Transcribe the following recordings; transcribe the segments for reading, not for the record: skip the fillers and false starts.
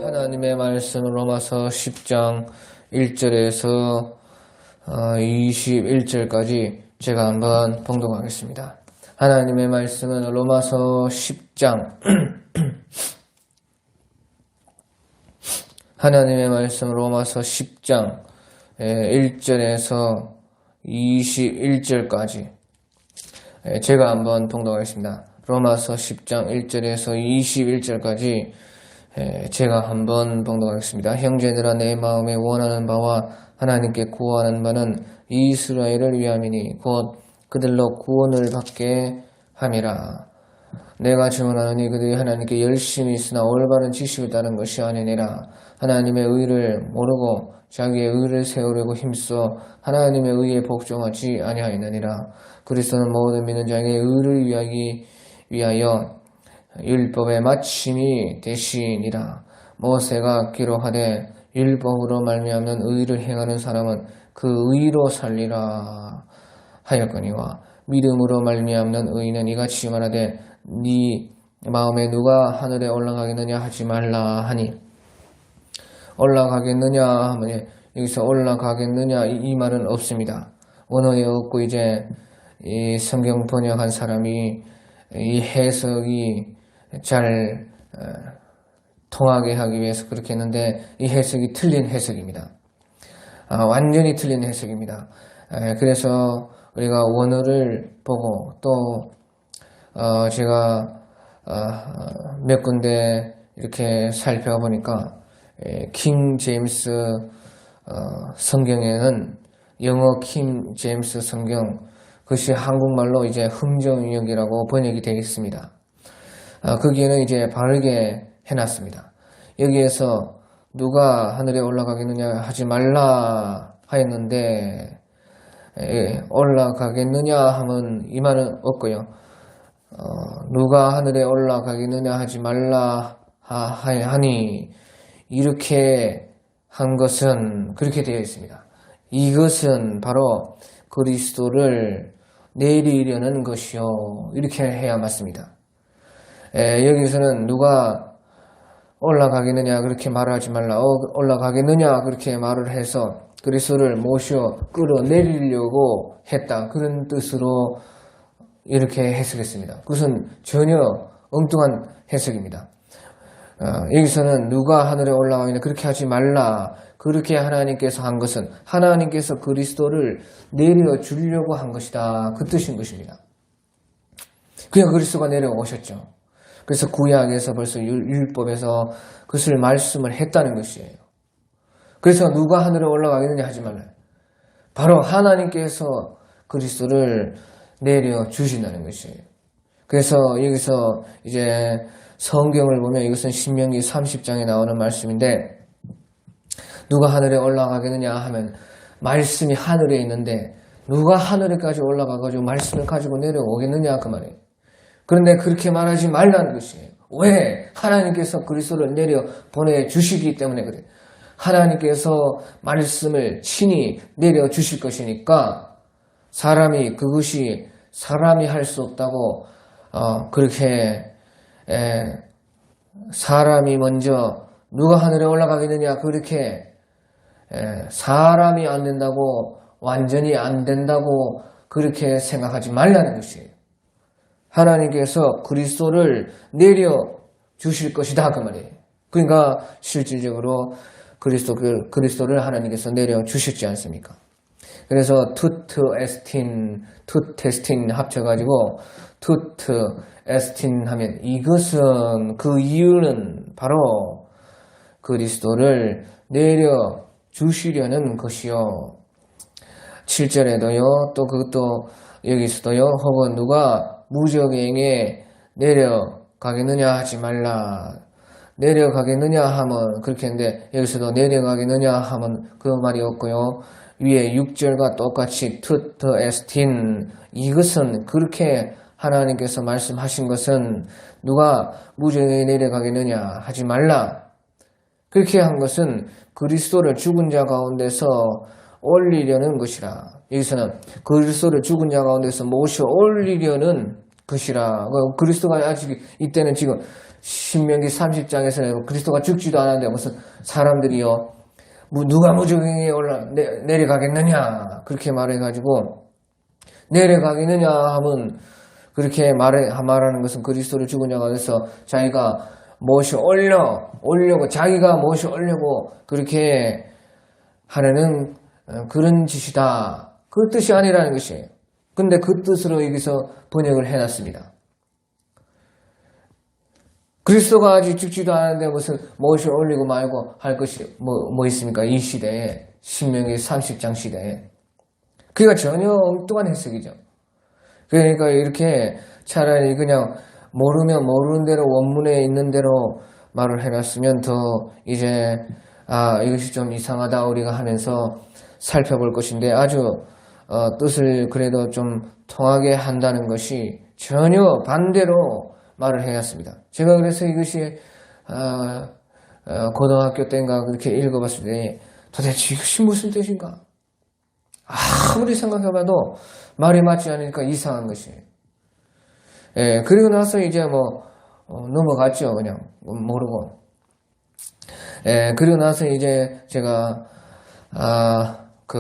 하나님의 말씀 로마서 10장 1절에서 21절까지 제가 한번 봉독하겠습니다. 하나님의 말씀은 로마서 10장 하나님의 말씀 로마서 10장 1절에서 21절까지 제가 한번 봉독하겠습니다. 로마서 10장 1절에서 21절까지 제가 한번 봉독하겠습니다. 형제들아, 내 마음에 원하는 바와 하나님께 구하는 바는 이스라엘을 위함이니 곧 그들로 구원을 받게 함이라. 내가 증언하노니 그들이 하나님께 열심히 있으나 올바른 지식을 따른 것이 아니니라. 하나님의 의를 모르고 자기의 의를 세우려고 힘써 하나님의 의에 복종하지 아니하였느니라. 그리스도는 모든 믿는 자에게 의를 위하여 율법의 마침이 되시니라. 모세가 기록하되 율법으로 말미암는 의를 행하는 사람은 그 의로 살리라 하였거니와 믿음으로 말미암는 의는 이같이 말하되 네 마음에 누가 하늘에 올라가겠느냐 하지 말라 하니, 올라가겠느냐 하면 여기서 올라가겠느냐 이 말은 없습니다. 원어에 없고 이제 이 성경 번역한 사람이 이 해석이 잘 통하게 하기 위해서 그렇게 했는데 이 해석이 틀린 해석입니다. 완전히 틀린 해석입니다. 그래서 우리가 원어를 보고 또 제가 몇 군데 이렇게 살펴보니까 킹 제임스 성경에는 영어 킹 제임스 성경 그것이 한국말로 이제 흥정역이라고 번역이 되어 있습니다. 거기에는 이제 바르게 해놨습니다. 여기에서 누가 하늘에 올라가겠느냐 하지 말라 하였는데 올라가겠느냐 하면 이 말은 없고요. 누가 하늘에 올라가겠느냐 하지 말라 하니 이렇게 한 것은 그렇게 되어 있습니다. 이것은 바로 그리스도를 내리려는 것이요, 이렇게 해야 맞습니다. 여기서는 누가 올라가겠느냐 그렇게 말하지 말라, 올라가겠느냐 그렇게 말을 해서 그리스도를 모셔 끌어내리려고 했다, 그런 뜻으로 이렇게 해석했습니다. 그것은 전혀 엉뚱한 해석입니다. 여기서는 누가 하늘에 올라가겠느냐 그렇게 하지 말라, 그렇게 하나님께서 한 것은 하나님께서 그리스도를 내려주려고 한 것이다, 그 뜻인 것입니다. 그냥 그리스도가 내려오셨죠. 그래서 구약에서 벌써 율법에서 그것을 말씀을 했다는 것이에요. 그래서 누가 하늘에 올라가겠느냐 하지 말라, 바로 하나님께서 그리스도를 내려주신다는 것이에요. 그래서 여기서 이제 성경을 보면 이것은 신명기 30장에 나오는 말씀인데, 누가 하늘에 올라가겠느냐 하면 말씀이 하늘에 있는데 누가 하늘에까지 올라가가지고 말씀을 가지고 내려오겠느냐 그 말이에요. 그런데 그렇게 말하지 말라는 것이에요. 왜? 하나님께서 그리스도를 내려 보내주시기 때문에 그래요. 하나님께서 말씀을 친히 내려주실 것이니까 그것이 사람이 할 수 없다고 그렇게 사람이 먼저 누가 하늘에 올라가겠느냐 그렇게 사람이 안 된다고, 완전히 안 된다고 그렇게 생각하지 말라는 것이에요. 하나님께서 그리스도를 내려주실 것이다 그 말이에요. 그러니까 실질적으로 그리스도를 하나님께서 내려주셨지 않습니까? 그래서 투트 에스틴 합쳐가지고 투트 에스틴 하면 이것은, 그 이유는 바로 그리스도를 내려주시려는 것이요. 7절에도요, 또 그것도 여기서도요, 혹은 누가 무적행에 내려가겠느냐 하지 말라. 내려가겠느냐 하면 그렇게 했는데 여기서도 내려가겠느냐 하면 그 말이 없고요. 위에 6절과 똑같이 투트 에스틴, 이것은 그렇게 하나님께서 말씀하신 것은 누가 무적행에 내려가겠느냐 하지 말라. 그렇게 한 것은 그리스도를 죽은 자 가운데서 올리려는 것이라. 여기서는 그리스도를 죽은 자 가운데서 모셔 올리려는 것이라. 그리스도가 아직 이때는 지금 신명기 30장에서는 그리스도가 죽지도 않았는데 무슨 사람들이요 누가 무저갱에 내려가겠느냐 그렇게 말해가지고 내려가겠느냐 하면 그렇게 말하는 것은 그리스도를 죽은 자가 돼서 자기가 무엇이 올려고 자기가 무엇이 올려고 그렇게 하려는 그런 짓이다. 그 뜻이 아니라는 것이에요. 근데 그 뜻으로 여기서 번역을 해놨습니다. 그리스도가 아직 죽지도 않았는데 무슨 무엇이 올리고 말고 할 것이 뭐 있습니까? 이 시대에 신명기 30장 시대에 그게 전혀 엉뚱한 해석이죠. 그러니까 이렇게 차라리 그냥 모르면 모르는 대로 원문에 있는 대로 말을 해놨으면 더 이제 이것이 좀 이상하다 우리가 하면서 살펴볼 것인데 아주 뜻을 그래도 좀 통하게 한다는 것이 전혀 반대로 말을 해놨습니다. 제가 그래서 이것이 고등학교 때인가 그렇게 읽어봤을 때 도대체 이것이 무슨 뜻인가? 아무리 생각해봐도 말이 맞지 않으니까 이상한 것이에요. 예, 그리고 나서 이제 넘어갔죠. 그냥 모르고. 예, 그리고 나서 이제 제가 그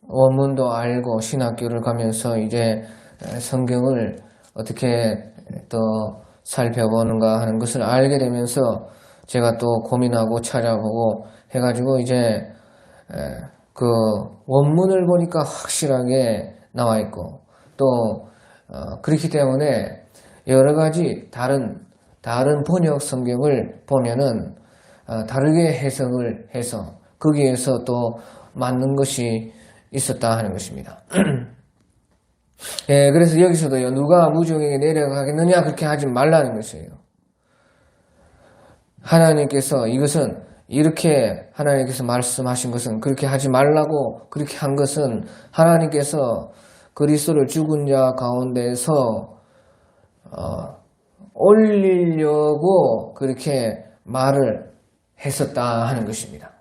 원문도 알고 신학교를 가면서 이제 성경을 어떻게 또 살펴보는가 하는 것을 알게 되면서 제가 또 고민하고 찾아보고 해가지고 이제 그 원문을 보니까 확실하게 나와 있고 또 그렇기 때문에 여러 가지 다른 번역 성경을 보면은 다르게 해석을 해서 거기에서 또 맞는 것이 있었다 하는 것입니다. 예, 그래서 여기서도요, 누가 무저갱에 내려가겠느냐 그렇게 하지 말라는 것이에요. 하나님께서 이것은 이렇게 하나님께서 말씀하신 것은 그렇게 하지 말라고 그렇게 한 것은 하나님께서 그리스도를 죽은 자 가운데서 올리려고 그렇게 말을 했었다 하는 것입니다.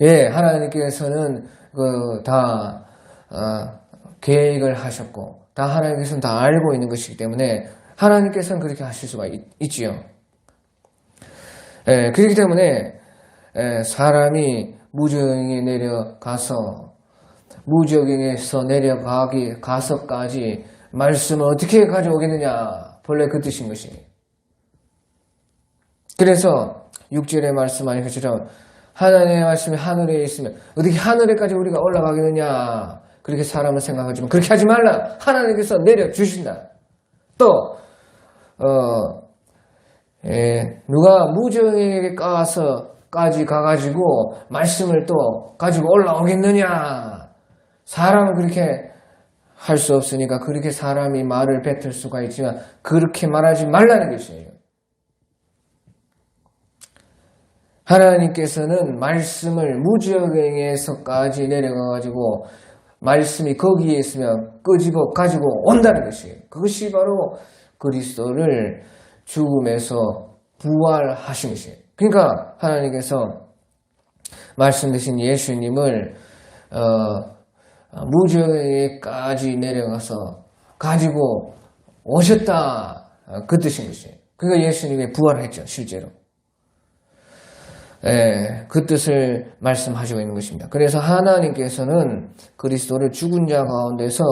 예, 하나님께서는 다 계획을 하셨고 다 하나님께서는 다 알고 있는 것이기 때문에 하나님께서는 그렇게 하실 수가 있지요. 예, 그렇기 때문에 사람이 무저갱에 내려가서 무저갱에서 가서까지 말씀을 어떻게 가져오겠느냐 본래 그 뜻인 것이. 그래서 6절에 말씀하신 것처럼 하나님의 말씀이 하늘에 있으면 어떻게 하늘에까지 우리가 올라가겠느냐 그렇게 사람은 생각하지만 그렇게 하지 말라. 하나님께서 내려주신다. 또 누가 무저갱에까지 가가지고 말씀을 또 가지고 올라오겠느냐. 사람은 그렇게 할 수 없으니까 그렇게 사람이 말을 뱉을 수가 있지만 그렇게 말하지 말라는 것이에요. 하나님께서는 말씀을 무저갱에서까지 내려가가지고 말씀이 거기에 있으면 끄집어 가지고 온다는 것이에요. 그것이 바로 그리스도를 죽음에서 부활하신 것이에요. 그러니까 하나님께서 말씀 되신 예수님을 무저갱에까지 내려가서 가지고 오셨다. 그 뜻인 것이에요. 그러니까 예수님이 부활했죠. 실제로. 그 뜻을 말씀하시고 있는 것입니다. 그래서 하나님께서는 그리스도를 죽은 자 가운데서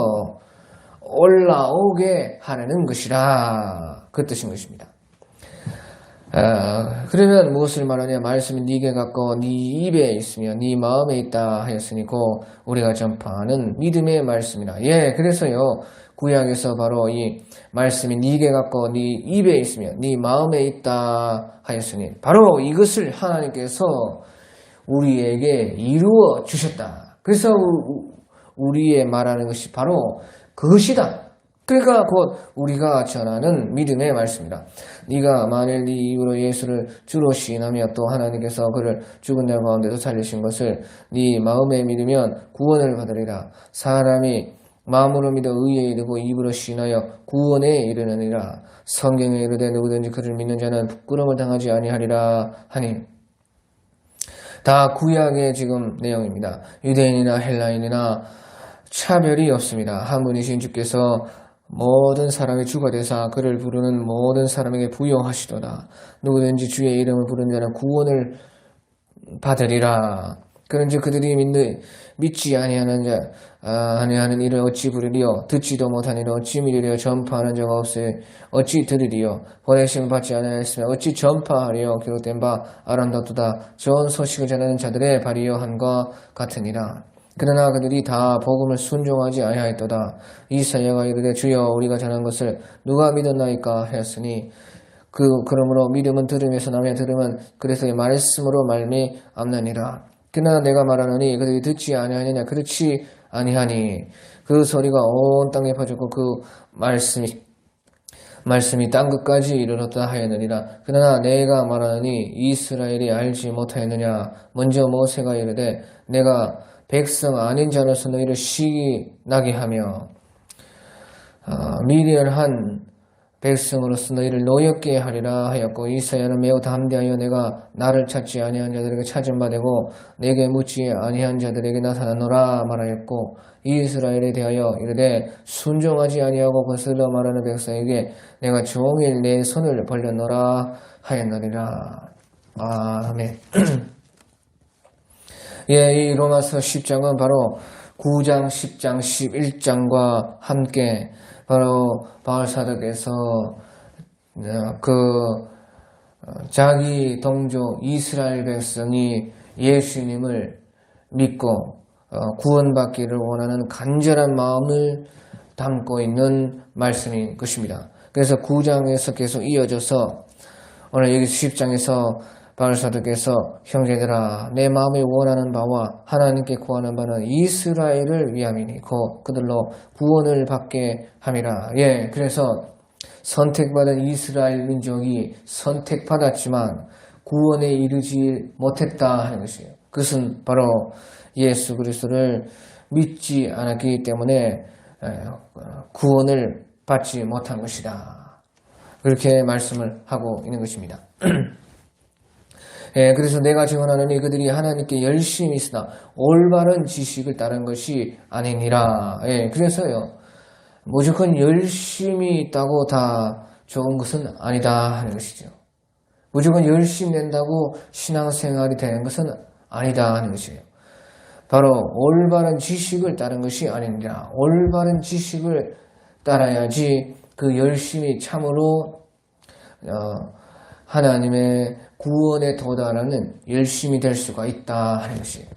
올라오게 하려는 것이라 그 뜻인 것입니다. 그러면 무엇을 말하냐? 말씀이 네게 가까워 네 입에 있으며 네 마음에 있다 하였으니고 우리가 전파하는 믿음의 말씀이라. 예, 그래서요 구약에서 바로 이 말씀이 네게 가까워 네 입에 있으며 네 마음에 있다 하였으니 바로 이것을 하나님께서 우리에게 이루어 주셨다. 그래서 우리의 말하는 것이 바로 그것이다. 그러니까 곧 우리가 전하는 믿음의 말씀이다. 네가 만일 네 입으로 예수를 주로 시인하며 또 하나님께서 그를 죽은 자 가운데서 살리신 것을 네 마음에 믿으면 구원을 받으리라. 사람이 마음으로 믿어 의에 이르고 입으로 시인하여 구원에 이르느니라. 성경에 이르되 누구든지 그를 믿는 자는 부끄러움을 당하지 아니하리라 하니. 다 구약의 지금 내용입니다. 유대인이나 헬라인이나 차별이 없습니다. 한 분이신 주께서 모든 사람의 주가 되사 그를 부르는 모든 사람에게 부여하시도다. 누구든지 주의 이름을 부르는 자는 구원을 받으리라. 그런즉 그들이 믿지 아니하는 이를 어찌 부르리요? 듣지도 못한 이를 어찌 믿으리요? 전파하는 자가 없으니 어찌 들으리요? 보내심을 받지 아니하였으면 어찌 전파하리요? 기록된 바 아름답도다. 좋은 소식을 전하는 자들의 발이여 한과 같으니라. 그러나 그들이 다 복음을 순종하지 아니하였도다. 이사야가 이르되 주여 우리가 전한 것을 누가 믿었나이까 하였으니 그러므로 믿음은 들음에서 나며 들음은 그리스도의 말씀으로 말미암느니라. 그러나 내가 말하노니 그들이 듣지 아니하느냐? 그렇지 아니하니 그 소리가 온 땅에 퍼졌고 그 말씀이 땅 끝까지 이르렀다 하였느니라. 그러나 내가 말하노니 이스라엘이 알지 못하였느냐? 먼저 모세가 이르되 내가 백성 아닌 자로서 너희를 시기나게 하며 미련한 백성으로서 너희를 노엽게 하리라 하였고 이사야는 매우 담대하여 내가 나를 찾지 아니한 자들에게 찾은 바 되고 내게 묻지 아니한 자들에게 나타나노라 말하였고 이스라엘에 대하여 이르되 순종하지 아니하고 거슬러 말하는 백성에게 내가 종일 내 손을 벌렸노라 하였느니라. 아멘. 예, 이 로마서 10장은 바로 9장, 10장, 11장과 함께 바로 바울사도께서 자기 동족 이스라엘 백성이 예수님을 믿고 구원받기를 원하는 간절한 마음을 담고 있는 말씀인 것입니다. 그래서 9장에서 계속 이어져서 오늘 여기 10장에서 바울사도께서 형제들아 내 마음이 원하는 바와 하나님께 구하는 바는 이스라엘을 위함이니 곧 그들로 구원을 받게 함이라. 예, 그래서 선택받은 이스라엘 민족이 선택받았지만 구원에 이르지 못했다 하는 것이에요. 그것은 바로 예수 그리스도를 믿지 않았기 때문에 구원을 받지 못한 것이다. 그렇게 말씀을 하고 있는 것입니다. 예, 그래서 내가 증언하노니 그들이 하나님께 열심히 있으나 올바른 지식을 따른 것이 아니니라. 예, 그래서요 무조건 열심히 있다고 다 좋은 것은 아니다 하는 것이죠. 무조건 열심히 낸다고 신앙생활이 되는 것은 아니다 하는 것이에요. 바로 올바른 지식을 따른 것이 아니니라. 올바른 지식을 따라야지 그 열심히 참으로 하나님의 구원에 도달하는 열심이 될 수가 있다 하는 것이에요.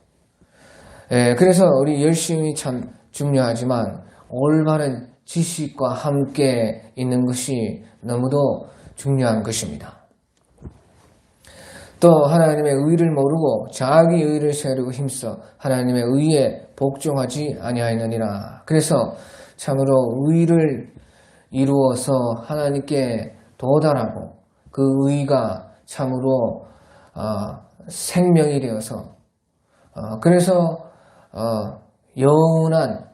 예, 그래서 우리 열심이 참 중요하지만 올바른 지식과 함께 있는 것이 너무도 중요한 것입니다. 또 하나님의 의를 모르고 자기 의를 세우려고 힘써 하나님의 의에 복종하지 아니하였느니라. 그래서 참으로 의를 이루어서 하나님께 도달하고 그 의가 참으로 생명이 되어서 그래서 영원한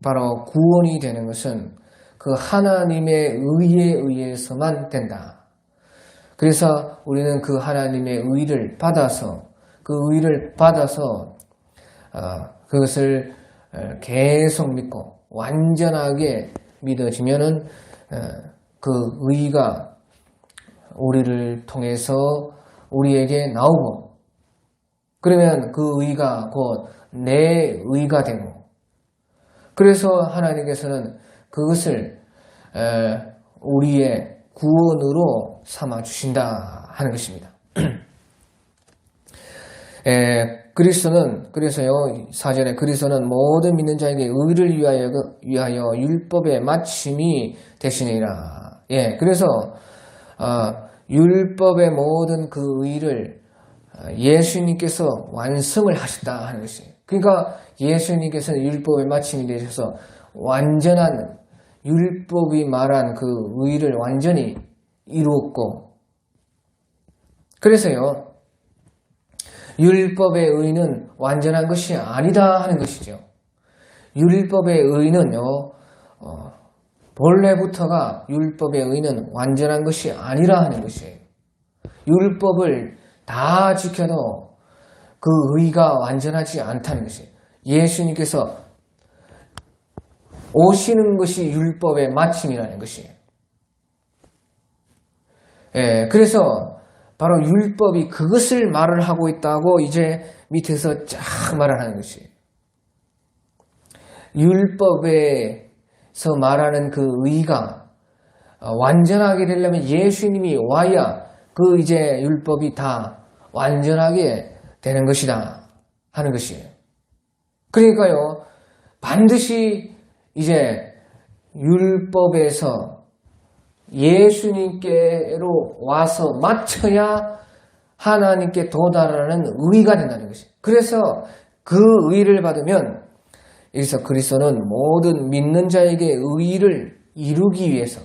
바로 구원이 되는 것은 그 하나님의 의에 의해서만 된다. 그래서 우리는 그 하나님의 의를 받아서 그것을 계속 믿고 완전하게 믿어지면은 그 의가 우리를 통해서 우리에게 나오고 그러면 그 의가 곧 내 의가 되고 그래서 하나님께서는 그것을 우리의 구원으로 삼아주신다 하는 것입니다. 그래서요 4절에 그리스도는 모든 믿는 자에게 의를 위하여 율법의 마침이 되시니라. 예, 그래서 율법의 모든 그 의를 예수님께서 완성을 하셨다 하는 것이에요. 그러니까 예수님께서는 율법의 마침이 되셔서 완전한 율법이 말한 그 의를 완전히 이루었고 그래서요 율법의 의는 완전한 것이 아니다 하는 것이죠. 율법의 의는요 본래부터가 율법의 의는 완전한 것이 아니라 하는 것이에요. 율법을 다 지켜도 그 의가 완전하지 않다는 것이에요. 예수님께서 오시는 것이 율법의 마침이라는 것이에요. 예, 그래서 바로 율법이 그것을 말을 하고 있다고 이제 밑에서 쫙 말을 하는 것이에요. 율법에서 말하는 그 의가 완전하게 되려면 예수님이 와야 그 이제 율법이 다 완전하게 되는 것이다 하는 것이에요. 그러니까요, 반드시 이제 율법에서 예수님께로 와서 맞춰야 하나님께 도달하는 의가 된다는 것이에요. 그래서 그 의를 받으면 여기서 그리스도는 모든 믿는 자에게 의를 이루기 위해서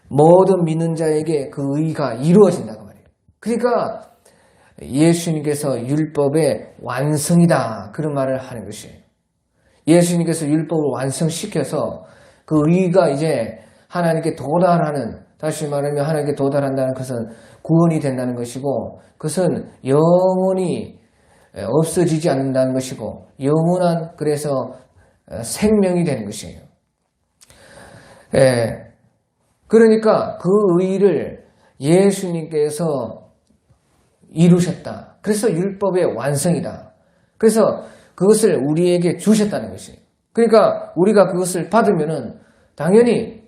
모든 믿는 자에게 그 의가 이루어진다고 말이에요. 그러니까 예수님께서 율법의 완성이다 그런 말을 하는 것이에요. 예수님께서 율법을 완성시켜서 그 의가 이제 하나님께 도달하는, 다시 말하면 하나님께 도달한다는 것은 구원이 된다는 것이고, 그것은 영원히 없어지지 않는다는 것이고, 영원한 그래서 생명이 되는 것이에요. 그러니까 그 의를 예수님께서 이루셨다. 그래서 율법의 완성이다. 그래서 그것을 우리에게 주셨다는 것이에요. 그러니까 우리가 그것을 받으면은 당연히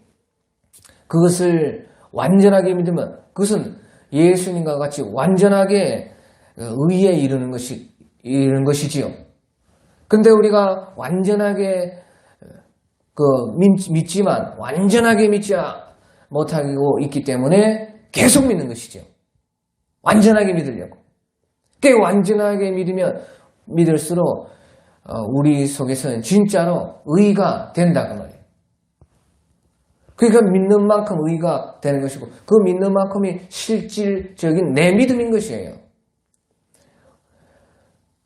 그것을 완전하게 믿으면 그것은 예수님과 같이 완전하게 의에 이르는 것이지요. 근데 우리가 완전하게 믿지만 완전하게 믿지 못하고 있기 때문에 계속 믿는 것이죠. 완전하게 믿으려고. 꽤 완전하게 믿을수록 우리 속에서는 진짜로 의가 된다고 말이에요. 그러니까 믿는 만큼 의가 되는 것이고 그 믿는 만큼이 실질적인 내 믿음인 것이에요.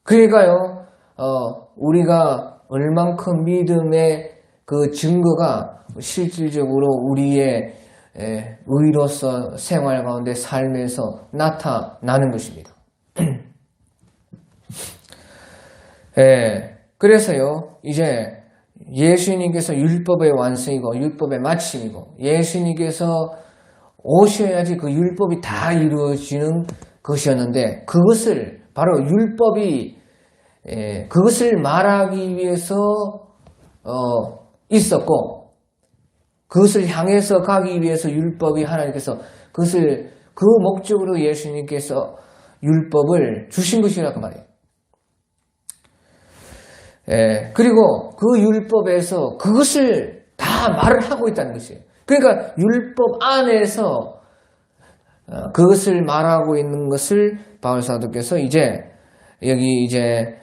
그러니까요, 우리가 얼만큼 믿음의 그 증거가 실질적으로 우리의 의로서 생활 가운데 삶에서 나타나는 것입니다. 그래서요, 이제 예수님께서 율법의 완성이고 율법의 마침이고 예수님께서 오셔야지 그 율법이 다 이루어지는 것이었는데 그것을 바로 율법이 그것을 말하기 위해서 있었고 그것을 향해서 가기 위해서 율법이 하나님께서 그것을 그 목적으로 예수님께서 율법을 주신 것이라고 말해요. 그리고 그 율법에서 그것을 다 말을 하고 있다는 것이에요. 그러니까 율법 안에서 그것을 말하고 있는 것을 바울 사도께서 이제 여기 이제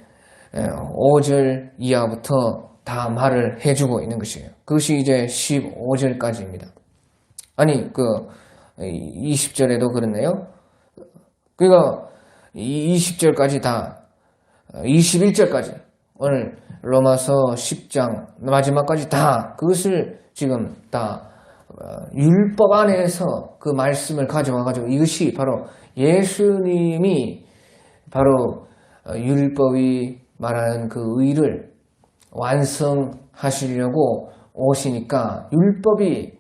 5절 이하부터 다 말을 해주고 있는 것이에요. 그것이 이제 15절까지입니다. 아니, 20절에도 그렇네요. 그러니까 20절까지 다, 21절까지, 오늘 로마서 10장 마지막까지 다 그것을 지금 다 율법 안에서 그 말씀을 가져와가지고 이것이 바로 예수님이 바로 율법이 말하는 그 의를 완성하시려고 오시니까 율법이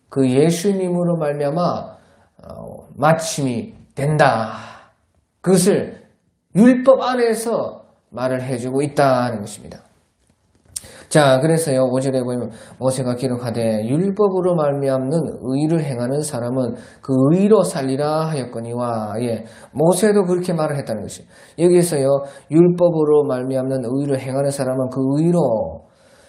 그 예수님으로 말미암아 마침이 된다. 그것을 율법 안에서 말을 해주고 있다는 것입니다. 자, 그래서요 5절에 보면 모세가 기록하되 율법으로 말미암는 의를 행하는 사람은 그 의로 살리라 하였거니와 모세도 그렇게 말을 했다는 것이에요. 여기에서요 율법으로 말미암는 의를 행하는 사람은 그 의로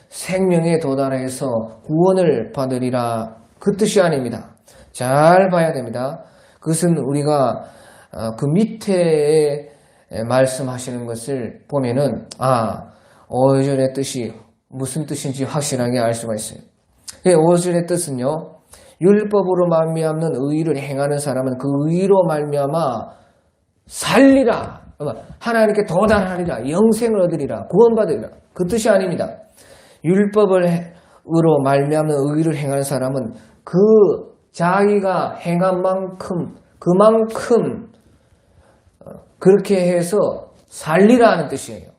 생명에 도달해서 구원을 받으리라 그 뜻이 아닙니다. 잘 봐야 됩니다. 그것은 우리가 그 밑에 말씀하시는 것을 보면은 5절의 뜻이 무슨 뜻인지 확실하게 알 수가 있어요. 5절의 뜻은요, 율법으로 말미암는 의를 행하는 사람은 그 의로 말미암아 살리라, 하나님께 도달하리라, 영생을 얻으리라, 구원받으리라 그 뜻이 아닙니다. 율법으로 말미암는 의를 행하는 사람은 그 자기가 행한 만큼 그만큼 그렇게 해서 살리라는 뜻이에요.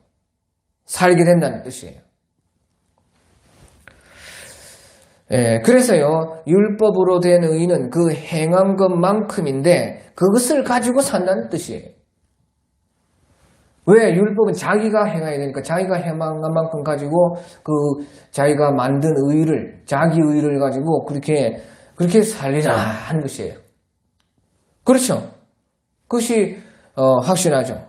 살게 된다는 뜻이에요. 그래서요, 율법으로 된 의는 그 행한 것만큼인데 그것을 가지고 산다는 뜻이에요. 왜? 율법은 자기가 행해야 되니까 자기가 행한 만큼 가지고 그 자기가 만든 의를, 자기 의를 가지고 그렇게 살리라 하는 것이에요. 그렇죠? 그것이 확신하죠.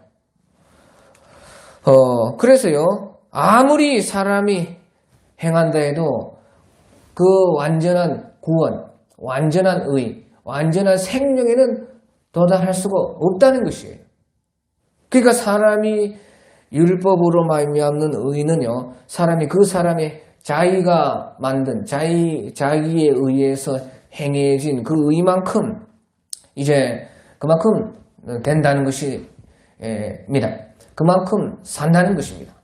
그래서요, 아무리 사람이 행한다 해도 그 완전한 구원, 완전한 의, 완전한 생명에는 도달할 수가 없다는 것이에요. 그러니까 사람이 율법으로 말미암는 의는요, 그 사람이 자기가 만든 자기에 의해서 행해진 그 의만큼 이제 그만큼 된다는 것입니다. 그만큼 산다는 것입니다.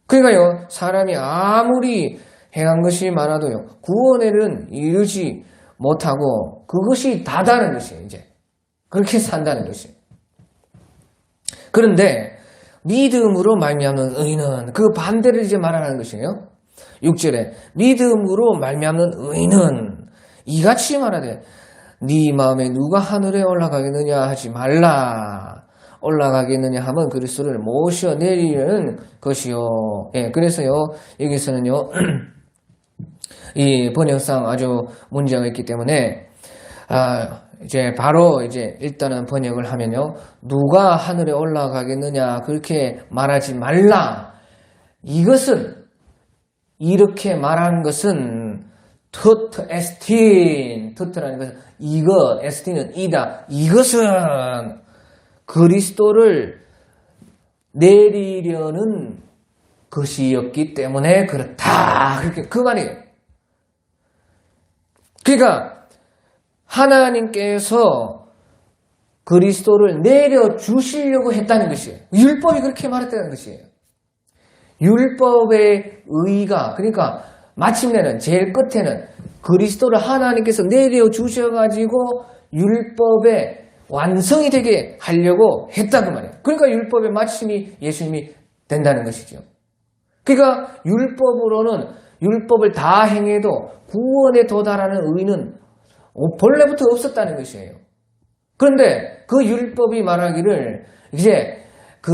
그러니까요, 사람이 아무리 행한 것이 많아도요, 구원에는 이르지 못하고 그것이 다다는 것이에요. 이제 그렇게 산다는 것이에요. 그런데 믿음으로 말미암는 의는 그 반대를 이제 말하는 것이에요. 6절에 믿음으로 말미암는 의는 이같이 말하되 네 마음에 누가 하늘에 올라가겠느냐 하지 말라. 올라가겠느냐 하면 그리스도를 모셔 내리려는 것이요. 그래서요, 여기서는요, 이 번역상 아주 문제가 있기 때문에, 이제 바로 일단은 번역을 하면요, 누가 하늘에 올라가겠느냐, 그렇게 말하지 말라. 이것은, 이렇게 말한 것은, 토트 에스틴, 토트라는 것은 이것, 에스틴은 이다. 이것은 그리스도를 내리려는 것이었기 때문에 그렇다. 그렇게 그 말이에요. 그러니까 하나님께서 그리스도를 내려주시려고 했다는 것이에요. 율법이 그렇게 말했다는 것이에요. 율법의 의가, 그러니까 마침내는 제일 끝에는 그리스도를 하나님께서 내려주셔가지고 율법의 완성이 되게 하려고 했다 그 말이에요. 그러니까 율법의 마침이 예수님이 된다는 것이죠. 그러니까 율법으로는 율법을 다 행해도 구원에 도달하는 의는 본래부터 없었다는 것이에요. 그런데 그 율법이 말하기를 이제 그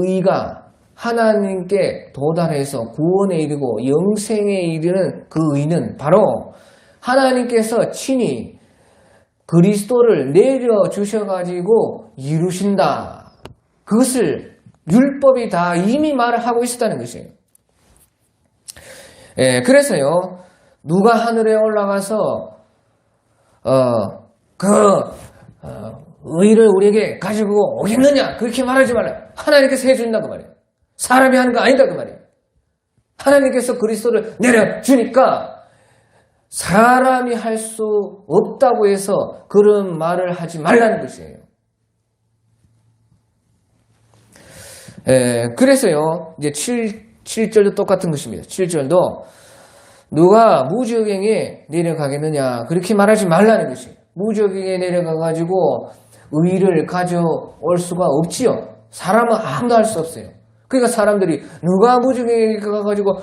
의가 하나님께 도달해서 구원에 이르고 영생에 이르는 그 의는 바로 하나님께서 친히 그리스도를 내려주셔가지고 이루신다. 그것을 율법이 다 이미 말을 하고 있었다는 것이에요. 그래서요, 누가 하늘에 올라가서 의를 우리에게 가지고 오겠느냐? 그렇게 말하지 말아요. 하나님께서 해준다 그 말이에요. 사람이 하는 거 아니다 그 말이에요. 하나님께서 그리스도를 내려주니까 사람이 할 수 없다고 해서 그런 말을 하지 말라는 것이에요. 그래서요, 이제 7절도 똑같은 것입니다. 7절도 누가 무저갱에 내려가겠느냐 그렇게 말하지 말라는 것이에요. 무저갱에 내려가가지고 의를 가져올 수가 없지요. 사람은 아무도 할 수 없어요. 그러니까 사람들이 누가 무저갱에 가가지고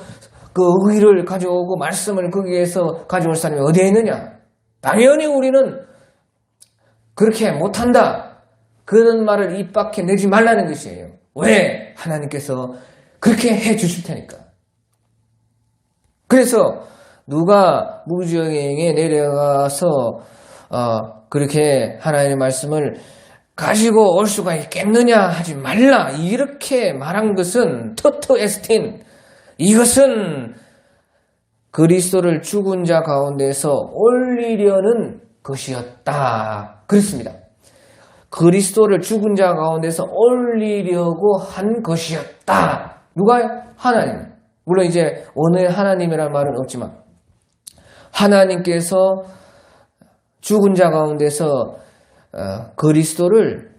그 의를 가져오고 말씀을 거기에서 가져올 사람이 어디에 있느냐? 당연히 우리는 그렇게 못한다. 그런 말을 입 밖에 내지 말라는 것이에요. 왜? 하나님께서 그렇게 해 주실 테니까. 그래서 누가 무저갱에 내려가서 그렇게 하나님의 말씀을 가지고 올 수가 있겠느냐 하지 말라. 이렇게 말한 것은 토토 에스틴. 이것은 그리스도를 죽은 자 가운데서 올리려는 것이었다. 그렇습니다. 그리스도를 죽은 자 가운데서 올리려고 한 것이었다. 누가요? 하나님. 물론 이제 어느 하나님이라는 말은 없지만 하나님께서 죽은 자 가운데서 그리스도를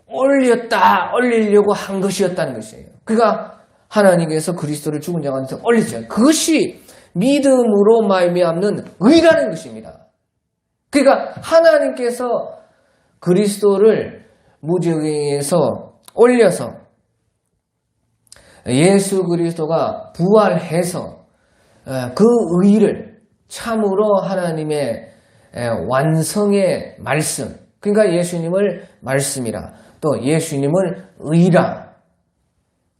올리려고 한 것이었다는 것이에요. 그러니까 하나님께서 그리스도를 죽은 자 가운데서 올리죠. 그것이 믿음으로 말미암는 의라는 것입니다. 그러니까 하나님께서 그리스도를 무저갱에서 올려서 예수 그리스도가 부활해서 그 의를 참으로 하나님의 완성의 말씀, 그러니까 예수님을 말씀이라, 또 예수님을 의라.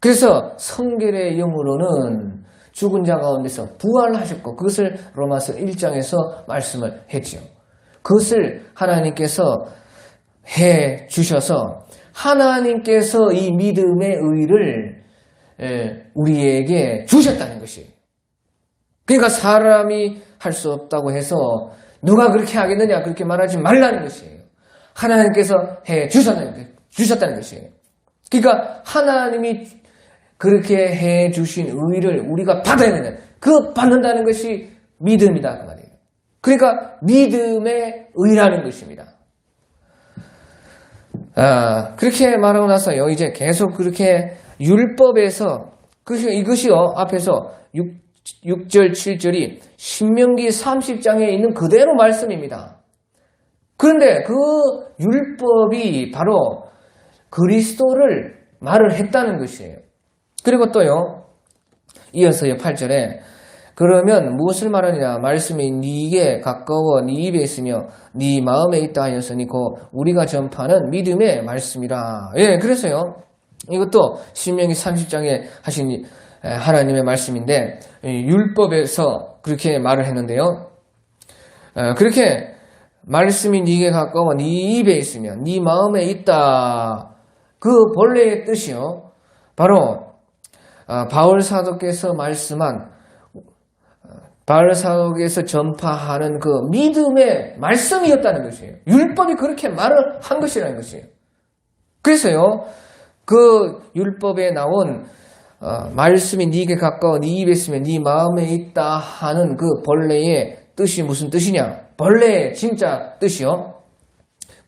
그래서 성결의 영으로는 죽은 자 가운데서 부활하셨고, 그것을 로마서 1장에서 말씀을 했지요. 그것을 하나님께서 해 주셔서 하나님께서 이 믿음의 의를 우리에게 주셨다는 것이에요. 그러니까 사람이 할 수 없다고 해서 누가 그렇게 하겠느냐 그렇게 말하지 말라는 것이에요. 하나님께서 해 주셨다는 것이에요. 그러니까 하나님이 그렇게 해 주신 의를 우리가 받아야 되는, 그 받는다는 것이 믿음이다 그 말이에요. 그러니까 믿음의 의라는 것입니다. 그렇게 말하고 나서요, 이제 계속 그렇게 율법에서, 이것이요, 앞에서 6절, 7절이 신명기 30장에 있는 그대로 말씀입니다. 그런데 그 율법이 바로 그리스도를 말을 했다는 것이에요. 그리고 또요, 이어서요, 8절에 그러면 무엇을 말하느냐? 말씀이 네게 가까워 네 입에 있으며 네 마음에 있다 하였으니 곧 우리가 전파하는 믿음의 말씀이라. 예, 그래서요, 이것도 신명기 30장에 하신 하나님의 말씀인데, 율법에서 그렇게 말을 했는데요. 그렇게 말씀이 네게 가까워 네 입에 있으며 네 마음에 있다. 그 본래의 뜻이요, 바로 바울 사도께서 말씀한, 바울 사도께서 전파하는 그 믿음의 말씀이었다는 것이에요. 율법이 그렇게 말을 한 것이라는 것이에요. 그래서요, 그 율법에 나온 말씀이 네게 가까워 네 입에 있으면 네 마음에 있다 하는 그 본래의 뜻이 무슨 뜻이냐? 본래의 진짜 뜻이요,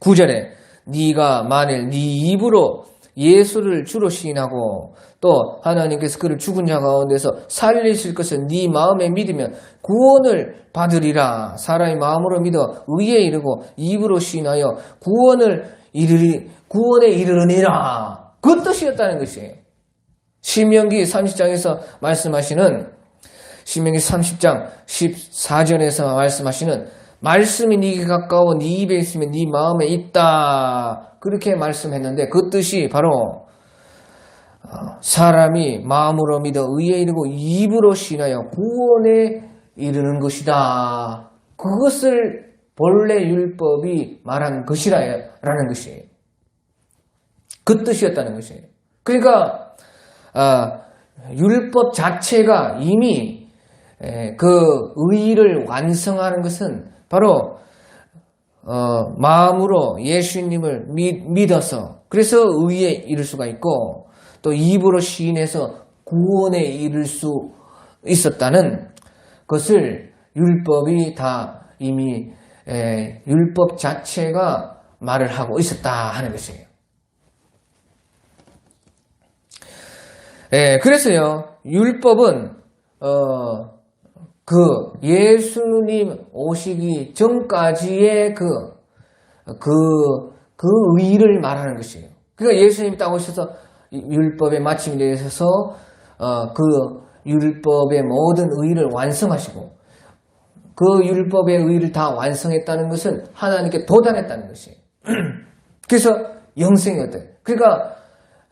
9절에 네가 만일 네 입으로 예수를 주로 시인하고 또 하나님께서 그를 죽은 자 가운데서 살리실 것을 네 마음에 믿으면 구원을 받으리라. 사람이 마음으로 믿어 의에 이르고 입으로 시인하여 구원에 이르느니라. 그 뜻이었다는 것이에요. 신명기 30장에서 말씀하시는, 신명기 30장 14절에서 말씀하시는 말씀이 네게 가까워 네 입에 있으면 네 마음에 있다, 그렇게 말씀했는데 그 뜻이 바로 사람이 마음으로 믿어 의에 이르고 입으로 시인하여 구원에 이르는 것이다. 그것을 본래 율법이 말한 것이라는 것이에요. 그 뜻이었다는 것이에요. 그러니까 율법 자체가 이미 그 의를 완성하는 것은 바로 마음으로 예수님을 믿어서, 그래서 의에 이를 수가 있고 또 입으로 시인해서 구원에 이를 수 있었다는 것을 율법이 다 이미 율법 자체가 말을 하고 있었다 하는 것이에요. 그래서요, 율법은 그 예수님 오시기 전까지의 그 의를 말하는 것이에요. 그러니까 예수님이 딱 오셔서 율법의 마침이 되셔서 그 율법의 모든 의를 완성하시고, 그 율법의 의를 다 완성했다는 것은 하나님께 도달했다는 것이에요. 그래서 영생이었대요. 그러니까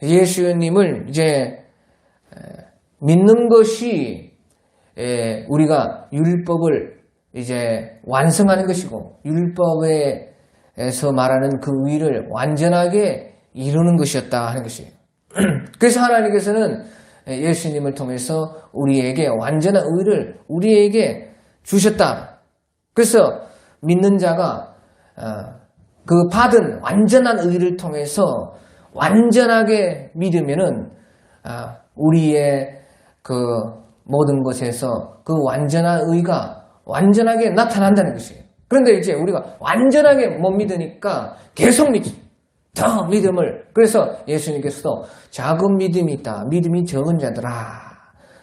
예수님을 이제 믿는 것이 우리가 율법을 이제 완성하는 것이고, 율법에서 말하는 그 의를 완전하게 이루는 것이었다 하는 것이에요. 그래서 하나님께서는 예수님을 통해서 우리에게 완전한 의를 우리에게 주셨다. 그래서 믿는 자가 그 받은 완전한 의를 통해서 완전하게 믿으면은 우리의 그 모든 것에서 그 완전한 의가 완전하게 나타난다는 것이에요. 그런데 이제 우리가 완전하게 못 믿으니까 계속 더 믿음을, 그래서 예수님께서도 작은 믿음이 있다. 믿음이 적은 자들아,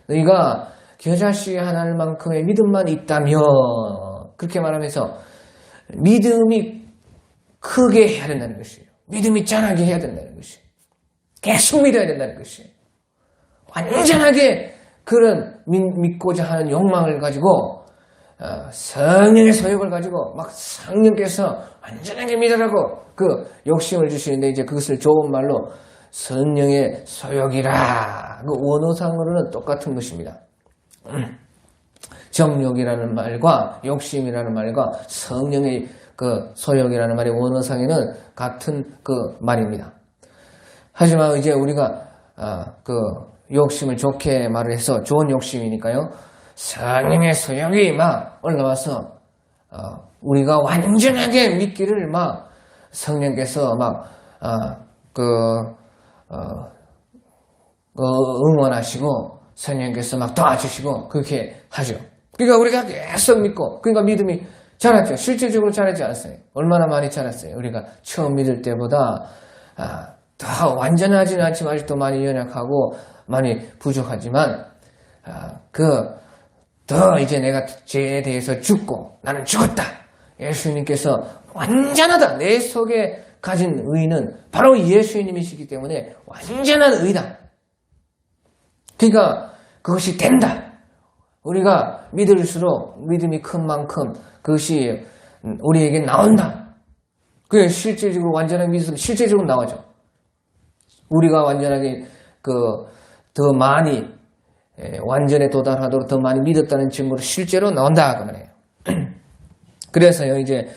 너희가 겨자씨 하나만큼의 믿음만 있다면, 그렇게 말하면서 믿음이 크게 해야 된다는 것이에요. 믿음이 자라게 해야 된다는 것이에요. 계속 믿어야 된다는 것이에요. 완전하게 그런 믿고자 하는 욕망을 가지고 성령의 소욕을 가지고 막 성령께서 완전하게 믿으라고 그 욕심을 주시는데 이제 그것을 좋은 말로 성령의 소욕이라 그 원어상으로는 똑같은 것입니다. 정욕이라는 말과 욕심이라는 말과 성령의 그 소욕이라는 말이 원어상에는 같은 그 말입니다. 하지만 이제 우리가 그 욕심을 좋게 말을 해서 좋은 욕심이니까요. 성령의 소욕이 막 올라와서 우리가 완전하게 믿기를 막 성령께서 막 응원하시고 성령께서 막 도와주시고 그렇게 하죠. 그러니까 우리가 계속 믿고 그러니까 믿음이 자랐죠. 실질적으로 자라지 않았어요. 얼마나 많이 자랐어요. 우리가 처음 믿을 때보다 더 완전하지는 않지만 아직도 많이 연약하고 많이 부족하지만 더 이제 내가 죄에 대해서 죽고 나는 죽었다. 예수님께서 완전하다. 내 속에 가진 의는 바로 예수님이시기 때문에 완전한 의다. 그러니까 그것이 된다. 우리가 믿을수록 믿음이 큰 만큼 그것이 우리에게 나온다. 그게 실제적으로 완전한 믿음 실제적으로 나오죠. 우리가 완전하게 더 많이 완전에 도달하도록 더 많이 믿었다는 증거로 실제로 나온다 그 말이에요. 그래서요 이제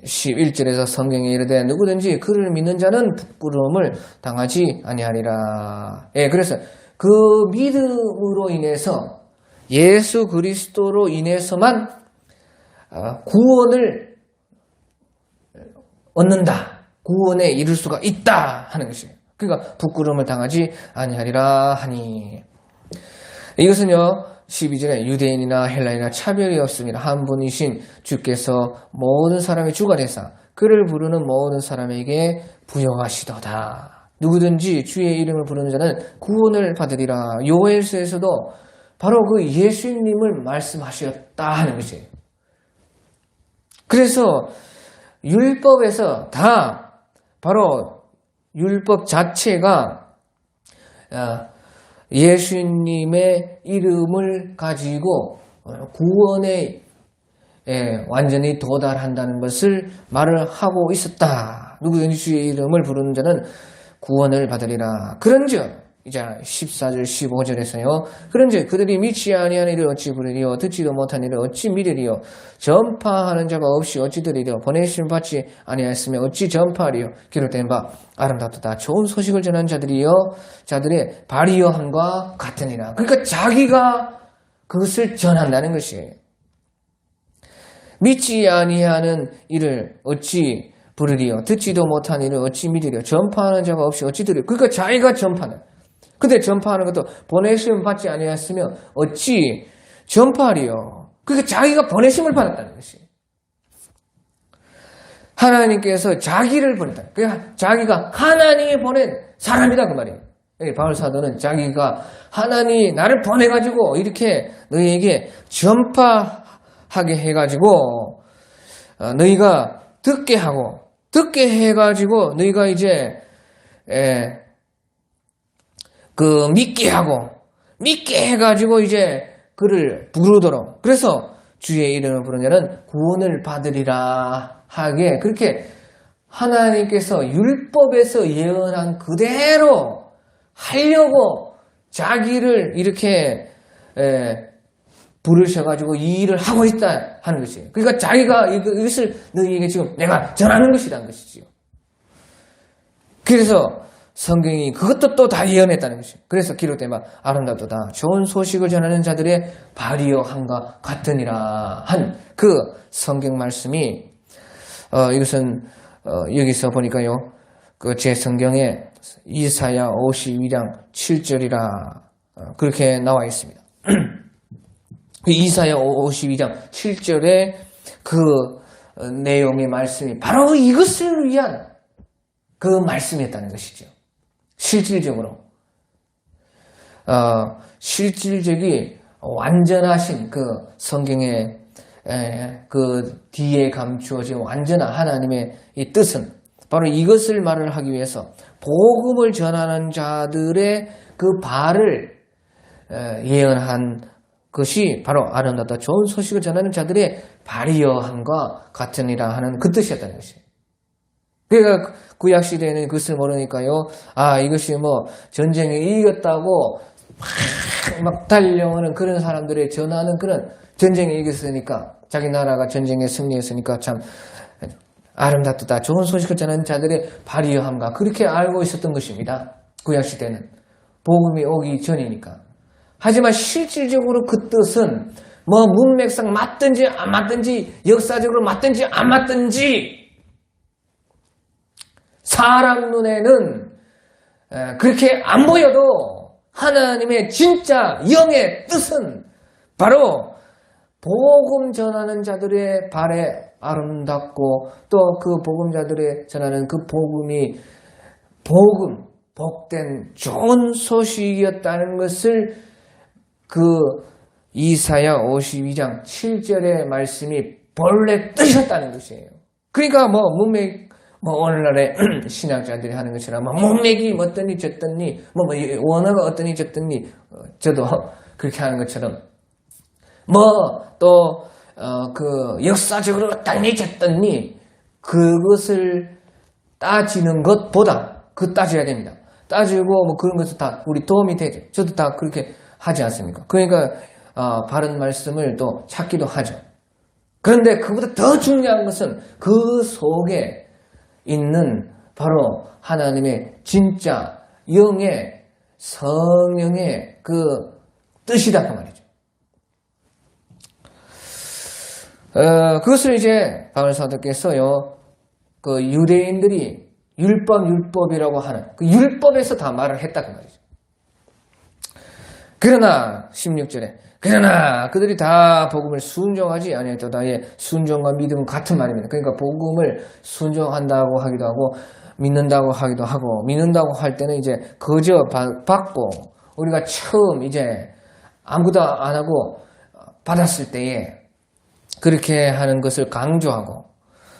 11절에서 성경에 이르되 누구든지 그를 믿는 자는 부끄러움을 당하지 아니하리라. 그래서 그 믿음으로 인해서 예수 그리스도로 인해서만 구원을 얻는다. 구원에 이를 수가 있다 하는 것이에요. 그러니까 부끄러움을 당하지 아니하리라 하니 이것은요 12절에 유대인이나 헬라인이나 차별이 없습니다. 한 분이신 주께서 모든 사람의 주가 되사 그를 부르는 모든 사람에게 부여하시도다. 누구든지 주의 이름을 부르는 자는 구원을 받으리라. 요엘서에서도 바로 그 예수님을 말씀하셨다 하는 것이에요. 그래서 율법에서 다 바로 율법 자체가 예수님의 이름을 가지고 구원에 완전히 도달한다는 것을 말을 하고 있었다. 누구든지 주의 이름을 부르는 자는 구원을 받으리라. 그런즉 이제 14절 15절에서요. 그런즉 그들이 믿지 아니한 이를 어찌 부르리요 듣지도 못한 이를 어찌 믿으리요 전파하는 자가 없이 어찌 들으리요 보내심을 받지 아니하였으면 어찌 전파하리요 기록된 바 아름답도다 좋은 소식을 전한 자들이요 자들의 발이요 함과 같으니라. 그러니까 자기가 그것을 전한다는 것이에요. 믿지 아니하는 이를 어찌 부르리요 듣지도 못한 이를 어찌 믿으리요 전파하는 자가 없이 어찌 들으리요. 그러니까 자기가 전파는 근데 전파하는 것도 보내심을 받지 아니하였으면 어찌 전파하리요. 그러니까 자기가 보내심을 받았다는 것이. 하나님께서 자기를 보냈다. 그러니까 자기가 하나님이 보낸 사람이다 그 말이에요. 바울 사도는 자기가 하나님이 나를 보내가지고 이렇게 너희에게 전파하게 해가지고 너희가 듣게 하고 듣게 해가지고 너희가 이제 믿게 하고 믿게 해가지고 이제 그를 부르도록 그래서 주의 이름을 부르는 자는 구원을 받으리라 하게 그렇게 하나님께서 율법에서 예언한 그대로 하려고 자기를 이렇게 부르셔가지고 이 일을 하고 있다 하는 것이에요. 그러니까 자기가 이것을 너희에게 지금 내가 전하는 것이라는 것이지요. 그래서 성경이 그것도 또 다 예언했다는 것이에요. 그래서 기록된 바 아름답도다 좋은 소식을 전하는 자들의 발이요 함과 같으니라 한 그 성경 말씀이 이것은 여기서 보니까요 그 제 성경에 이사야 52장 7절이라 그렇게 나와 있습니다. 그 이사야 52장 7절에 그 내용의 말씀이 바로 이것을 위한 그 말씀이었다는 것이죠. 실질적으로 실질적이 완전하신 그 성경의 그 뒤에 감추어진 완전한 하나님의 이 뜻은 바로 이것을 말을 하기 위해서 복음을 전하는 자들의 그 발을 예언한 것이 바로 아름답다 좋은 소식을 전하는 자들의 발이여함과 같으니라 하는 그 뜻이었다는 것이에요. 그러니까 구약시대에는 그것을 모르니까요. 이것이 뭐 전쟁에 이겼다고 막 달려오는 그런 사람들의 전하는 그런 전쟁에 이겼으니까 자기 나라가 전쟁에 승리했으니까 참 아름답다 좋은 소식을 전하는 자들의 발이여함과 그렇게 알고 있었던 것입니다. 구약시대는 복음이 오기 전이니까. 하지만 실질적으로 그 뜻은 뭐 문맥상 맞든지 안 맞든지 역사적으로 맞든지 안 맞든지 사람 눈에는 그렇게 안 보여도 하나님의 진짜 영의 뜻은 바로 복음 전하는 자들의 발에 아름답고 또 그 복음자들의 전하는 그 복음이 복된 좋은 소식이었다는 것을 그 이사야 52장 7절의 말씀이 본래 뜻이었다는 것이에요. 그러니까 뭐 문맥 오늘날의 신학자들이 하는 것처럼 문맥이 어떠니 저떠니 원어가 어떠니 저떠니 저도 그렇게 하는 것처럼 또 그 역사적으로 어떠니 저떠니 그것을 따지는 것보다 따져야 됩니다. 따지고 뭐 그런 것도 다 우리 도움이 되죠. 저도 다 그렇게 하지 않습니까? 그러니까 바른 말씀을 또 찾기도 하죠. 그런데 그보다 더 중요한 것은 그 속에 있는 바로 하나님의 진짜 영의 성령의 그 뜻이다 그 말이죠. 그것을 이제 바울 사도께서요 그 유대인들이 율법이라고 하는 그 율법에서 다 말을 했다 그 말이죠. 그러나 16절에 그러나 그들이 다 복음을 순종하지 아니하였도다. 순종과 믿음은 같은 말입니다. 그러니까 복음을 순종한다고 하기도 하고 믿는다고 하기도 하고 믿는다고 할 때는 이제 거저 받고 우리가 처음 이제 아무것도 안 하고 받았을 때에 그렇게 하는 것을 강조하고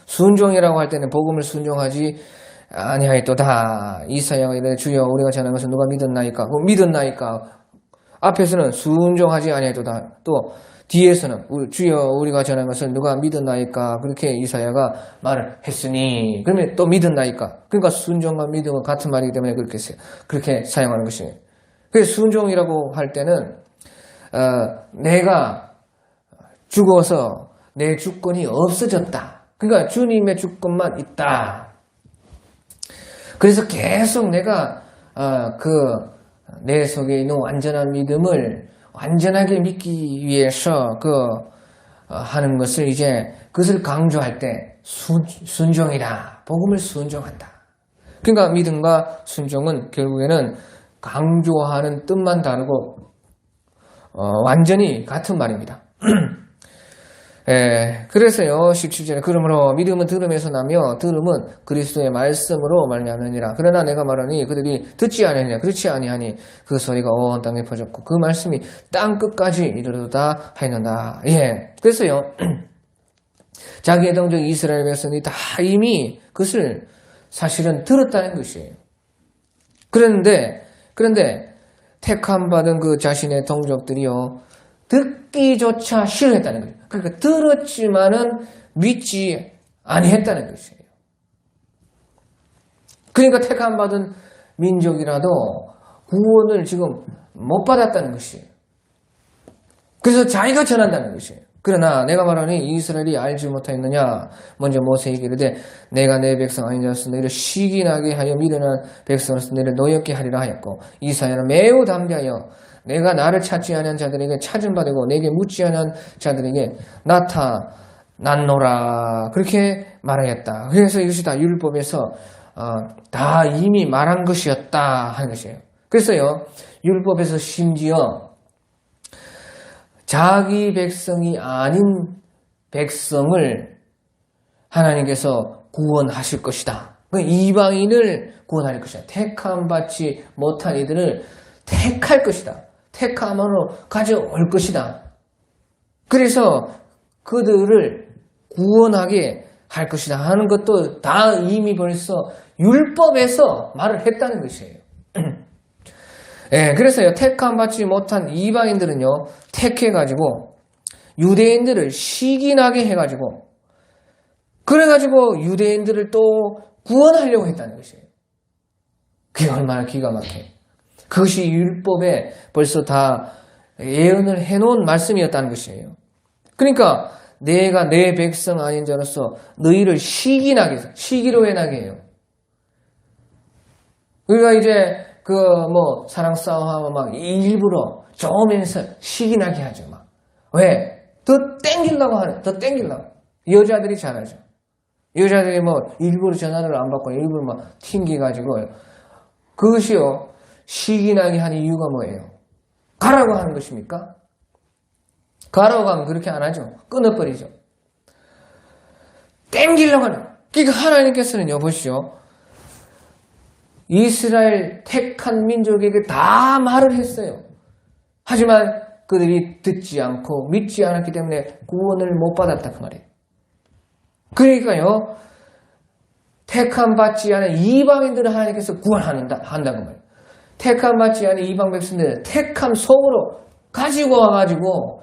순종이라고 할 때는 복음을 순종하지 아니하였도다. 이사야가 이르되 주여 우리가 전한 것을 누가 믿었나이까? 믿었나이까? 앞에서는 순종하지 아니하였도다. 또 뒤에서는 주여 우리가 전한 것을 누가 믿었나이까? 그렇게 이사야가 말을 했으니 그러면 또 믿었나이까? 그러니까 순종과 믿음은 같은 말이기 때문에 그렇게 사용하는 것이에요. 그래서 순종이라고 할 때는 내가 죽어서 내 주권이 없어졌다. 그러니까 주님의 주권만 있다. 그래서 계속 내가 내 속에 있는 완전한 믿음을 완전하게 믿기 위해서 하는 것을 이제 그것을 강조할 때 순종이다. 복음을 순종한다. 그러니까 믿음과 순종은 결국에는 강조하는 뜻만 다르고 완전히 같은 말입니다. 그래서요 17절에 그러므로 믿음은 들음에서 나며 들음은 그리스도의 말씀으로 말미암느니라. 그러나 내가 말하니 그들이 듣지 아니하느냐. 그렇지 아니하니 그 소리가 온 땅에 퍼졌고 그 말씀이 땅 끝까지 이르렀다 하였느니라. 그래서요 자기의 동족 이스라엘 백성이 다 이미 그것을 사실은 들었다는 것이에요. 그런데 택함 받은 그 자신의 동족들이요 듣기조차 싫어했다는 거예요. 그러니까 들었지만은 믿지 아니했다는 것이에요. 그러니까 택함 받은 민족이라도 구원을 지금 못 받았다는 것이에요. 그래서 자기가 전한다는 것이에요. 그러나 내가 말하니 이스라엘이 알지 못하였느냐. 먼저 모세에게 이르되 내가 내 백성 아닌 자로서 너희를 시기나게 하여 미련한 백성으로서 너희를 노엽게 하리라 하였고 이사야는 매우 담대하여 내가 나를 찾지 않은 자들에게 찾음 받고 내게 묻지 않은 자들에게 나타났노라. 그렇게 말하였다. 그래서 이것이 다 율법에서 다 이미 말한 것이었다 하는 것이에요. 그래서요 율법에서 심지어 자기 백성이 아닌 백성을 하나님께서 구원하실 것이다. 이방인을 구원할 것이다. 택함 받지 못한 이들을 택할 것이다. 택함으로 가져올 것이다. 그래서 그들을 구원하게 할 것이다 하는 것도 다 이미 벌써 율법에서 말을 했다는 것이에요. 예, 그래서요, 택함 받지 못한 이방인들은요, 택해가지고, 유대인들을 시기나게 해가지고, 그래가지고 유대인들을 또 구원하려고 했다는 것이에요. 그게 얼마나 기가 막혀요. 그것이 율법에 벌써 다 예언을 해놓은 말씀이었다는 것이에요. 그러니까 내가 내 백성 아닌 자로서 너희를 시기나게 해서 시기로 해나게 해요. 우리가 이제 사랑 싸움하면 막 일부러 좋으면서 시기나게 하죠. 막. 왜? 더 땡기려고 하는, 더 땡기려고. 여자들이 잘하죠. 여자들이 일부러 전화를 안 받고 일부러 막 튕기가지고 그것이요, 시기나게 하는 이유가 뭐예요? 가라고 하는 것입니까? 가라고 하면 그렇게 안 하죠. 끊어버리죠. 땡기려고 하는. 그러니까 하나님께서는요, 보시죠. 이스라엘 택한 민족에게 다 말을 했어요. 하지만 그들이 듣지 않고 믿지 않았기 때문에 구원을 못 받았다 그 말이에요. 그러니까요, 택함 받지 않은 이방인들을 하나님께서 구원한다고 말이에요. 택함 받지 않은 이방 백성들을 택함 속으로 가지고 와가지고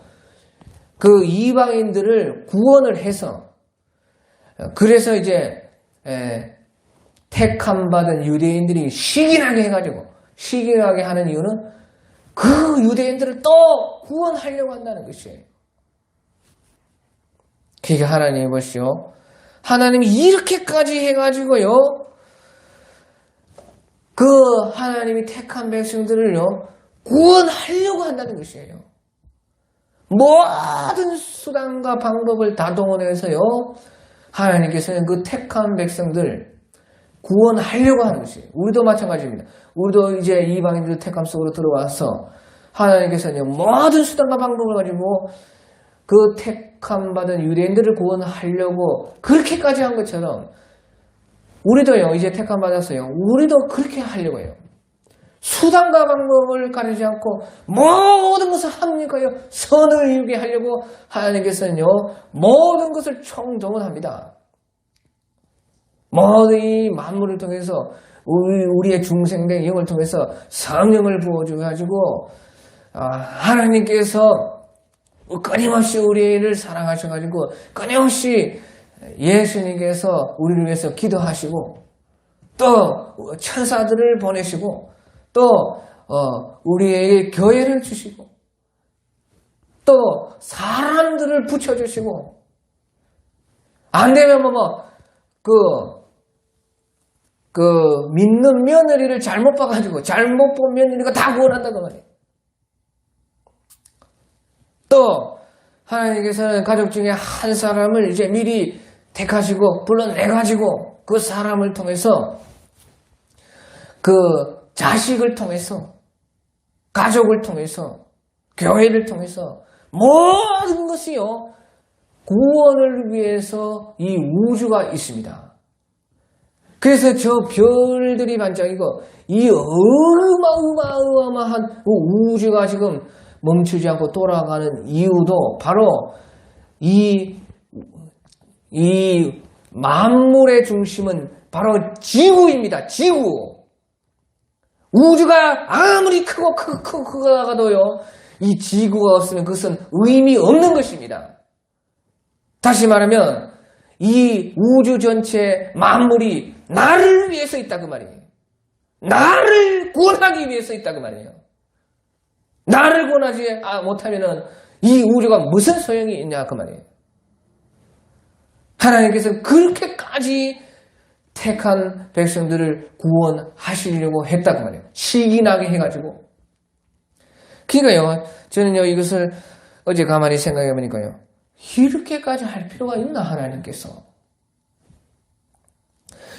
그 이방인들을 구원을 해서, 그래서 이제 택함 받은 유대인들이 시기나게 해가지고, 시기나게 하는 이유는 그 유대인들을 또 구원하려고 한다는 것이에요. 그게 하나님이 보시오. 하나님이 이렇게까지 해가지고요, 그 하나님이 택한 백성들을요, 구원하려고 한다는 것이에요. 모든 수단과 방법을 다 동원해서요, 하나님께서는 그 택한 백성들 구원하려고 하는 것이에요. 우리도 마찬가지입니다. 우리도 이제 이방인들 택함 속으로 들어와서 하나님께서는 모든 수단과 방법을 가지고 그 택함 받은 유대인들을 구원하려고 그렇게까지 한 것처럼 우리도요, 이제 택함 받았어요. 우리도 그렇게 하려고 해요. 수단과 방법을 가리지 않고 모든 것을 합니까요? 선을 이루게 하려고 하나님께서는요, 모든 것을 총동원합니다. 모든 이 만물을 통해서 우리의 중생된 영을 통해서 성령을 부어줘가지고 하나님께서 끊임없이 우리를 사랑하셔가지고 끊임없이 예수님께서 우리를 위해서 기도하시고 또 천사들을 보내시고 또 우리에게 교회를 주시고 또 사람들을 붙여주시고 안 되면 믿는 며느리를 잘못 봐가지고 잘못 본 며느리가 다 구원한다고 말이에요. 또 하나님께서는 가족 중에 한 사람을 이제 미리 택하시고 불러내가지고 그 사람을 통해서 그 자식을 통해서 가족을 통해서 교회를 통해서 모든 것이요 구원을 위해서 이 우주가 있습니다. 그래서 저 별들이 반짝이고 이 어마어마한 우주가 지금 멈추지 않고 돌아가는 이유도 바로 이 만물의 중심은 바로 지구입니다. 지구. 우주가 아무리 크고 나가도요, 이 지구가 없으면 그것은 의미 없는 것입니다. 다시 말하면 이 우주 전체 만물이 나를 위해서 있다 그 말이에요. 나를 구원하기 위해서 있다 그 말이에요. 나를 구원하지 못하면은 이 우주가 무슨 소용이 있냐 그 말이에요. 하나님께서 그렇게까지 택한 백성들을 구원하시려고 했다 그 말이에요. 시기나게 해가지고. 그러니까요, 저는요 이것을 어제 가만히 생각해 보니까요, 이렇게까지 할 필요가 있나 하나님께서.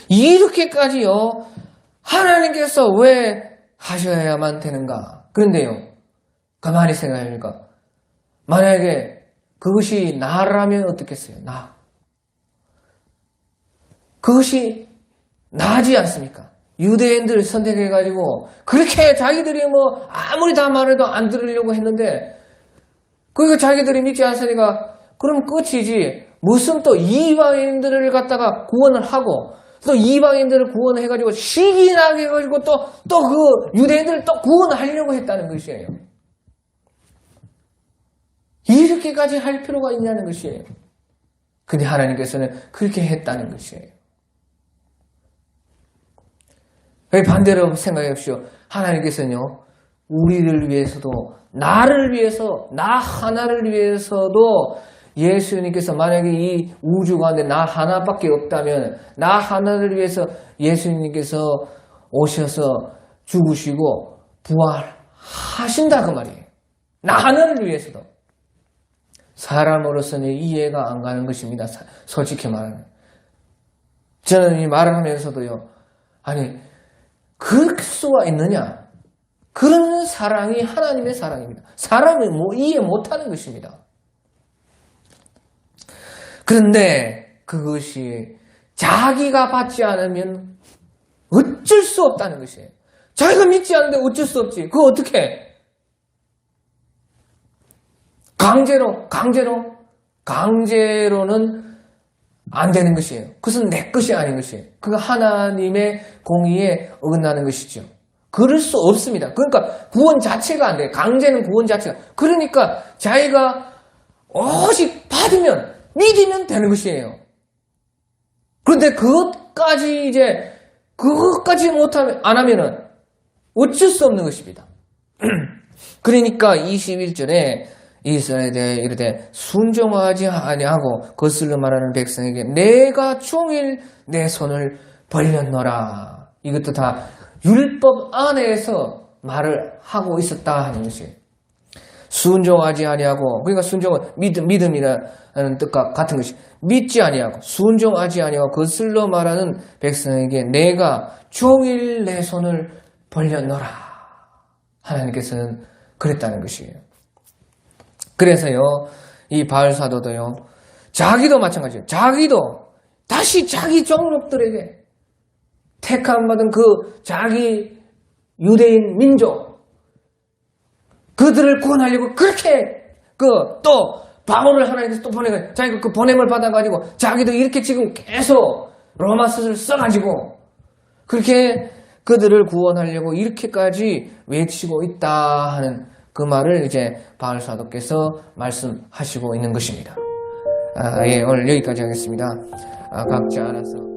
이렇게까지요 하나님께서 왜 하셔야만 되는가. 그런데요, 가만히 생각해 보니까 만약에 그것이 나라면 어떻겠어요? 그것이 나지 않습니까? 유대인들 선택해가지고 그렇게 자기들이 아무리 다 말해도 안 들으려고 했는데 그러니까 자기들이 믿지 않으니까 그럼 끝이지. 무슨 또 이방인들을 갖다가 구원을 하고 또 이방인들을 구원해가지고 시기 나게 해가지고 또 그 유대인들을 또 구원하려고 했다는 것이에요. 이렇게까지 할 필요가 있냐는 것이에요. 근데 하나님께서는 그렇게 했다는 것이에요. 반대로 생각해 보십시오. 하나님께서는요, 우리를 위해서도, 나를 위해서, 나 하나를 위해서도 예수님께서 만약에 이 우주 가운데 나 하나밖에 없다면 나 하나를 위해서 예수님께서 오셔서 죽으시고 부활하신다 그 말이에요. 나 하나를 위해서도. 사람으로서는 이해가 안 가는 것입니다. 솔직히 말하면. 저는 이 말을 하면서도요. 아니 그럴 수가 있느냐. 그런 사랑이 하나님의 사랑입니다. 사람이 이해 못하는 것입니다. 그런데 그것이 자기가 받지 않으면 어쩔 수 없다는 것이에요. 자기가 믿지 않는데 어쩔 수 없지. 그거 어떻게 해? 강제로는 안 되는 것이에요. 그것은 내 것이 아닌 것이에요. 그거 하나님의 공의에 어긋나는 것이죠. 그럴 수 없습니다. 그러니까 구원 자체가 안 돼요. 강제는 구원 자체가. 그러니까 자기가 오직 받으면 믿으면 되는 것이에요. 그런데 그것까지 안 하면은 어쩔 수 없는 것입니다. 그러니까 21절에 이스라엘에 대해 이르되 순종하지 아니하고 거슬러 말하는 백성에게 내가 종일 내 손을 벌렸노라. 이것도 다 율법 안에서 말을 하고 있었다 하는 것이에요. 순종하지 아니하고, 그러니까 순종은 믿음이라는 뜻과 같은 것이 믿지 아니하고 순종하지 아니하고 거슬러 말하는 백성에게 내가 종일 내 손을 벌렸노라. 하나님께서는 그랬다는 것이에요. 그래서요, 이 바울 사도도요, 자기도 마찬가지예요. 자기도 다시 자기 종족들에게 택함 받은 그 자기 유대인 민족, 그들을 구원하려고 그렇게 또 바울을 하나님께서 또 보내가지고 자기가 그 보냄을 받아가지고 자기도 이렇게 지금 계속 로마서를 써가지고 그렇게 그들을 구원하려고 이렇게까지 외치고 있다 하는 그 말을 이제 바울 사도께서 말씀하시고 있는 것입니다. 오늘 여기까지 하겠습니다. 각자 알아서.